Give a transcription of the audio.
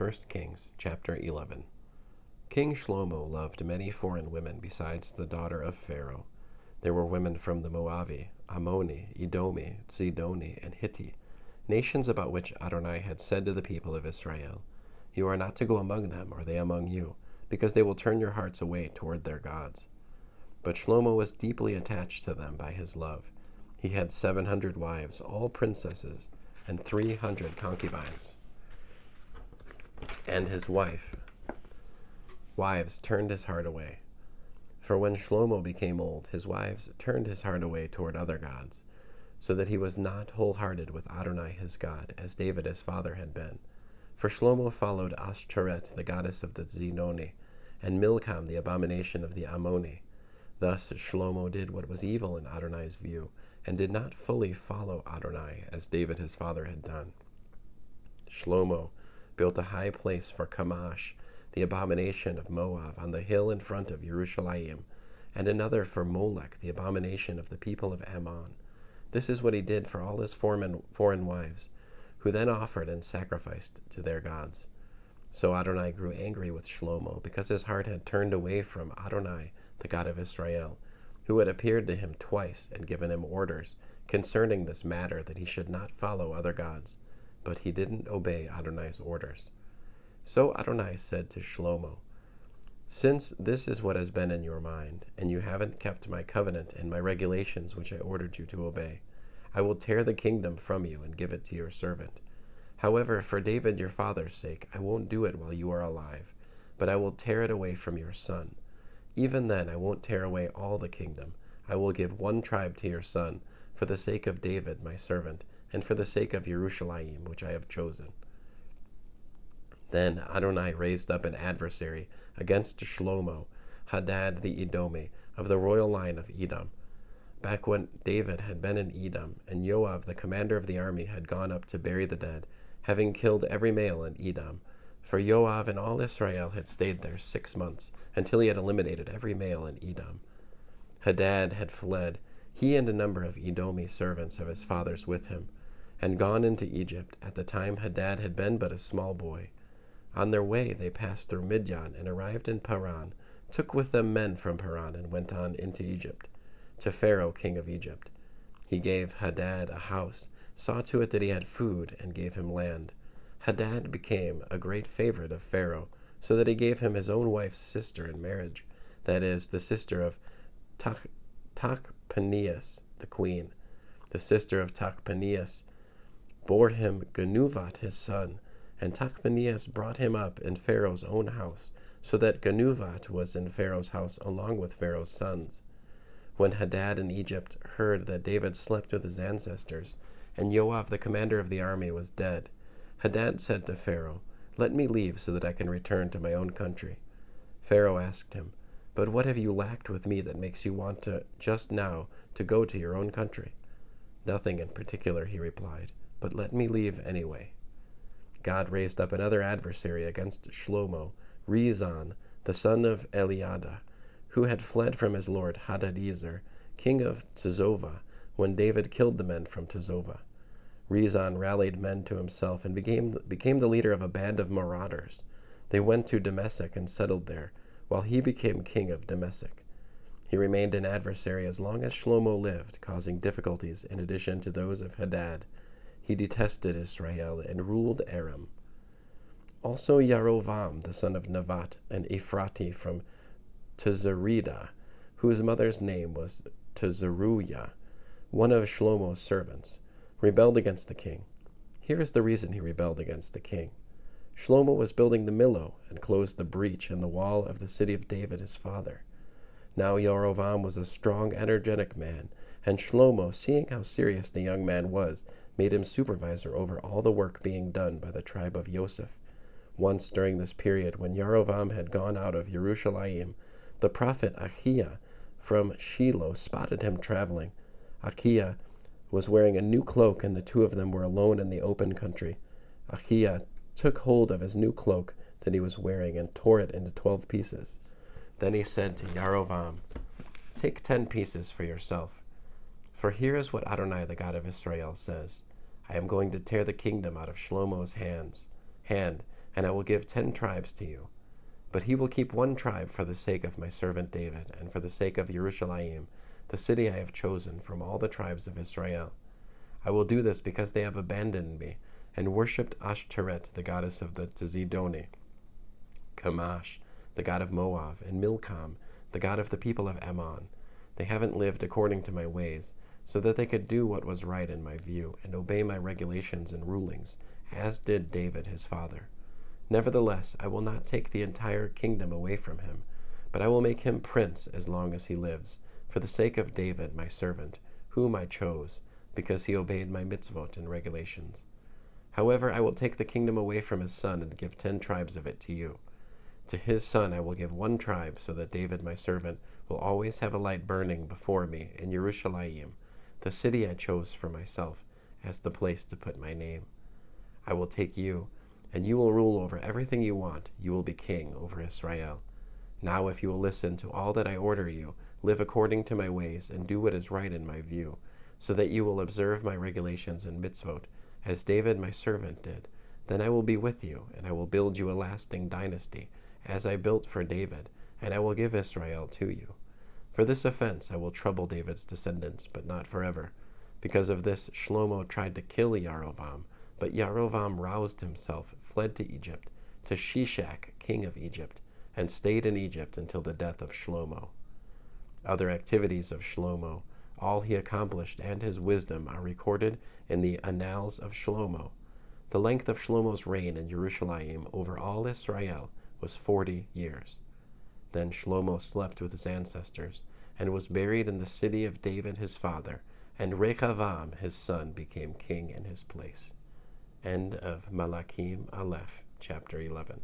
1 Kings chapter 11. King Shlomo loved many foreign women besides the daughter of Pharaoh. There were women from the Moabi, Ammoni, Edomi, Zidoni, and Hitti, nations about which Adonai had said to the people of Israel, "You are not to go among them, or they among you, because they will turn your hearts away toward their gods." But Shlomo was deeply attached to them by his love. He had 700 wives, all princesses, and 300 concubines. And his wives turned his heart away. For when Shlomo became old, his wives turned his heart away toward other gods, so that he was not wholehearted with Adonai his God, as David his father had been. For Shlomo followed Ashtoreth, the goddess of the Zidoni, and Milcom, the abomination of the Ammoni. Thus Shlomo did what was evil in Adonai's view, and did not fully follow Adonai, as David his father had done. Shlomo built a high place for Chemosh, the abomination of Moab, on the hill in front of Jerusalem, and another for Molech, the abomination of the people of Ammon. This is what he did for all his foreign wives, who then offered and sacrificed to their gods. So Adonai grew angry with Shlomo, because his heart had turned away from Adonai, the God of Israel, who had appeared to him twice and given him orders concerning this matter, that he should not follow other gods. But he didn't obey Adonai's orders. So Adonai said to Shlomo, "Since this is what has been in your mind, and you haven't kept my covenant and my regulations which I ordered you to obey, I will tear the kingdom from you and give it to your servant. However, for David your father's sake, I won't do it while you are alive, but I will tear it away from your son. Even then I won't tear away all the kingdom. I will give one tribe to your son, for the sake of David my servant, and for the sake of Jerusalem, which I have chosen." Then Adonai raised up an adversary against Shlomo, Hadad the Edomi, of the royal line of Edom. Back when David had been in Edom, and Joab, the commander of the army, had gone up to bury the dead, having killed every male in Edom. For Joab and all Israel had stayed there 6 months, until he had eliminated every male in Edom. Hadad had fled, he and a number of Edomi servants of his father's with him, and gone into Egypt. At the time Hadad had been but a small boy. On their way they passed through Midian and arrived in Paran, took with them men from Paran, and went on into Egypt, to Pharaoh king of Egypt. He gave Hadad a house, saw to it that he had food, and gave him land. Hadad became a great favorite of Pharaoh, so that he gave him his own wife's sister in marriage, that is, the sister of Tachpeneus, the queen. The sister of Tachpeneus bore him Genuvat his son, and Tachpeneus brought him up in Pharaoh's own house, so that Genuvat was in Pharaoh's house along with Pharaoh's sons. When Hadad in Egypt heard that David slept with his ancestors, and Joab the commander of the army was dead, Hadad said to Pharaoh, "Let me leave so that I can return to my own country." Pharaoh asked him, "But what have you lacked with me that makes you want to just now to go to your own country?" "Nothing in particular," he replied, "but let me leave anyway." God raised up another adversary against Shlomo, Rezon, the son of Eliada, who had fled from his lord Hadadezer, king of Tizova, when David killed the men from Tizova. Rezon rallied men to himself and became the leader of a band of marauders. They went to Damascus and settled there, while he became king of Damascus. He remained an adversary as long as Shlomo lived, causing difficulties in addition to those of Hadad. He detested Israel and ruled Aram. Also Yarovam, the son of Nevat, an Ephrati from Tizarida, whose mother's name was Tizaruya, one of Shlomo's servants, rebelled against the king. Here is the reason he rebelled against the king. Shlomo was building the Millo and closed the breach in the wall of the city of David his father. Now Yarovam was a strong, energetic man, and Shlomo, seeing how serious the young man was, made him supervisor over all the work being done by the tribe of Joseph. Once during this period, when Yarovam had gone out of Jerusalem, the prophet Achiah from Shiloh spotted him traveling. Achiah was wearing a new cloak, and the two of them were alone in the open country. Achiah took hold of his new cloak that he was wearing and tore it into 12 pieces. Then he said to Yarovam, "Take 10 pieces for yourself. For here is what Adonai, the God of Israel, says. I am going to tear the kingdom out of Shlomo's hand, and I will give 10 tribes to you. But he will keep 1 tribe for the sake of my servant David, and for the sake of Jerusalem, the city I have chosen from all the tribes of Israel. I will do this because they have abandoned me, and worshipped Ashtoreth, the goddess of the Zidoni, Chemosh, the god of Moab, and Milcom, the god of the people of Ammon. They haven't lived according to my ways, so that they could do what was right in my view, and obey my regulations and rulings, as did David his father. Nevertheless, I will not take the entire kingdom away from him, but I will make him prince as long as he lives, for the sake of David my servant, whom I chose, because he obeyed my mitzvot and regulations. However, I will take the kingdom away from his son and give 10 tribes of it to you. To his son I will give 1 tribe, so that David my servant will always have a light burning before me in Jerusalem, the city I chose for myself, as the place to put my name. I will take you, and you will rule over everything you want. You will be king over Israel. Now if you will listen to all that I order you, live according to my ways, and do what is right in my view, so that you will observe my regulations and mitzvot, as David my servant did, then I will be with you, and I will build you a lasting dynasty, as I built for David, and I will give Israel to you. For this offense I will trouble David's descendants, but not forever. Because of this, Shlomo tried to kill Yarovam, but Yarovam roused himself, fled to Egypt, to Shishak, king of Egypt, and stayed in Egypt until the death of Shlomo. Other activities of Shlomo, all he accomplished, and his wisdom are recorded in the Annals of Shlomo. The length of Shlomo's reign in Jerusalem over all Israel was 40 years. Then Shlomo slept with his ancestors, and was buried in the city of David his father, and Rechavam his son became king in his place. End of Malachim Alef, chapter 11.